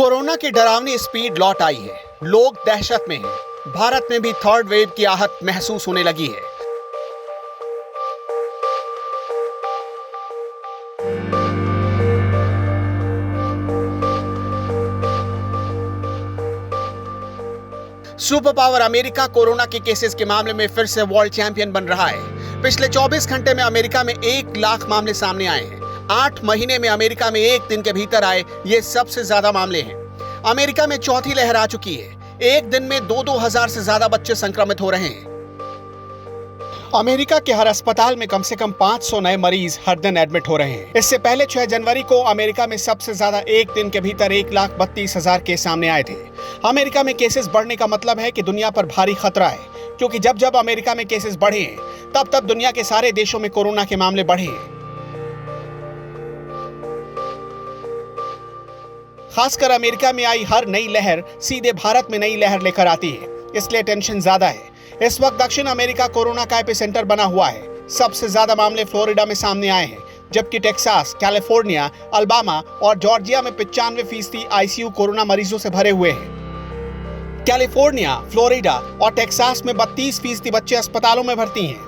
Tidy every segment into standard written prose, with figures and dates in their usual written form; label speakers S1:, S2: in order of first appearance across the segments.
S1: Corona की डरावनी speed लौट आई है। लोग दहशत में हैं। भारत में भी थर्ड वेव की आहट महसूस होने लगी है। सुपर पावर अमेरिका कोरोना के केसेस के मामले में फिर से वर्ल्ड चैंपियन बन रहा है। पिछले 24 घंटे में अमेरिका में 1 लाख मामले सामने आए हैं। 8 महीने में अमेरिका में एक दिन के भीतर आए ये सबसे ज्यादा मामले हैं। अमेरिका में चौथी लहर आ चुकी है। एक दिन में 2-2 हजार से ज्यादा बच्चे संक्रमित हो रहे हैं। अमेरिका के हर अस्पताल में कम से कम 500 नए मरीज हर दिन एडमिट हो रहे हैं। इससे पहले 6 जनवरी को अमेरिका में सबसे ज्यादा एक दिन के भीतर 1,32,000 केस सामने आए थे। अमेरिका में केसेस बढ़ने का मतलब है कि दुनिया पर भारी खतरा है, क्योंकि जब जब अमेरिका में केसेस बढ़े हैं, तब तब दुनिया के सारे देशों में कोरोना के मामले बढ़े हैं। खासकर अमेरिका में आई हर नई लहर सीधे भारत में नई लहर लेकर आती है, इसलिए टेंशन ज्यादा है। इस वक्त दक्षिण अमेरिका कोरोना का एपिसेंटर बना हुआ है। सबसे ज्यादा मामले फ्लोरिडा में सामने आए हैं, जबकि टेक्सास, कैलिफोर्निया, अल्बामा और जॉर्जिया में 95% आईसीयू कोरोना मरीजों से भरे हुए हैं। कैलिफोर्निया, फ्लोरिडा और टेक्सास में 32% बच्चे अस्पतालों में भर्ती हैं।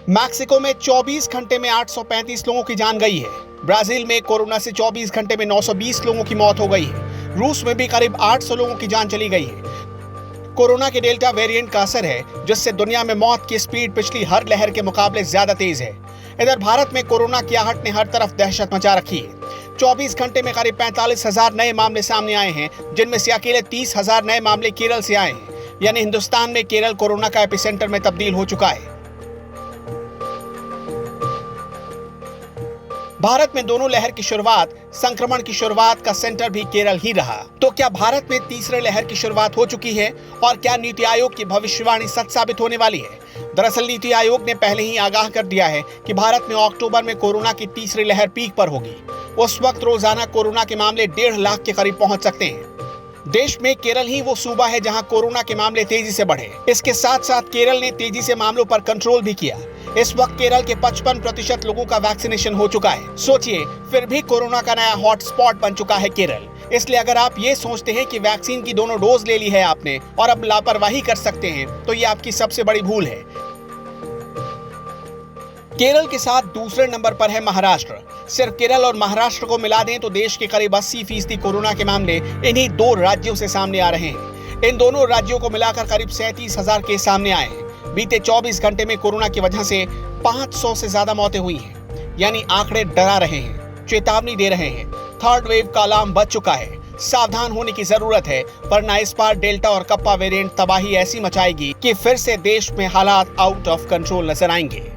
S1: मैक्सिको में 24 घंटे में 835 लोगों की जान गई है। ब्राजील में कोरोना से 24 घंटे में 920 लोगों की मौत हो गई है। रूस में भी करीब 800 लोगों की जान चली गई है। कोरोना के डेल्टा वेरिएंट का असर है, जिससे दुनिया में मौत की स्पीड पिछली हर लहर के मुकाबले ज्यादा तेज है। इधर भारत में कोरोना की आहट ने हर तरफ दहशत मचा रखी है। 24 घंटे में करीब 45,000 नए मामले सामने आए हैं, जिनमें से अकेले 30,000 नए मामले केरल से आए हैं। यानी हिंदुस्तान में केरल कोरोना का एपिसेंटर में तब्दील हो चुका है। भारत में दोनों लहर की शुरुआत, संक्रमण की शुरुआत का सेंटर भी केरल ही रहा। तो क्या भारत में तीसरे लहर की शुरुआत हो चुकी है और क्या नीति आयोग की भविष्यवाणी सच साबित होने वाली है? दरअसल नीति आयोग ने पहले ही आगाह कर दिया है कि भारत में अक्टूबर में कोरोना की तीसरी लहर पीक पर होगी। उस वक्त रोजाना कोरोना के मामले 1.5 लाख के करीब पहुंच सकते हैं। देश में केरल ही वो सूबा है जहां कोरोना के मामले तेजी से बढ़े। इसके साथ साथ केरल ने तेजी से मामलों पर कंट्रोल भी किया। इस वक्त केरल के 55% लोगों का वैक्सीनेशन हो चुका है। सोचिए, फिर भी कोरोना का नया हॉटस्पॉट बन चुका है केरल। इसलिए अगर आप ये सोचते हैं कि वैक्सीन की दोनों डोज ले ली है आपने और अब लापरवाही कर सकते हैं, तो ये आपकी सबसे बड़ी भूल है। केरल के साथ दूसरे नंबर पर है महाराष्ट्र। सिर्फ केरल और महाराष्ट्र को मिला दें तो देश के करीब 80% कोरोना के मामले इन्हीं 2 राज्यों से सामने आ रहे हैं। इन दोनों राज्यों को मिलाकर करीब 37,000 केस सामने आए हैं। बीते 24 घंटे में कोरोना की वजह से 500 से ज्यादा मौतें हुई हैं। यानी आंकड़े डरा रहे हैं, चेतावनी दे रहे हैं। थर्ड वेव का अलार्म बज चुका है। सावधान होने की जरूरत है, वरना इस बार डेल्टा और कप्पा वेरिएंट तबाही ऐसी मचाएगी कि फिर से देश में हालात आउट ऑफ कंट्रोल नजर आएंगे।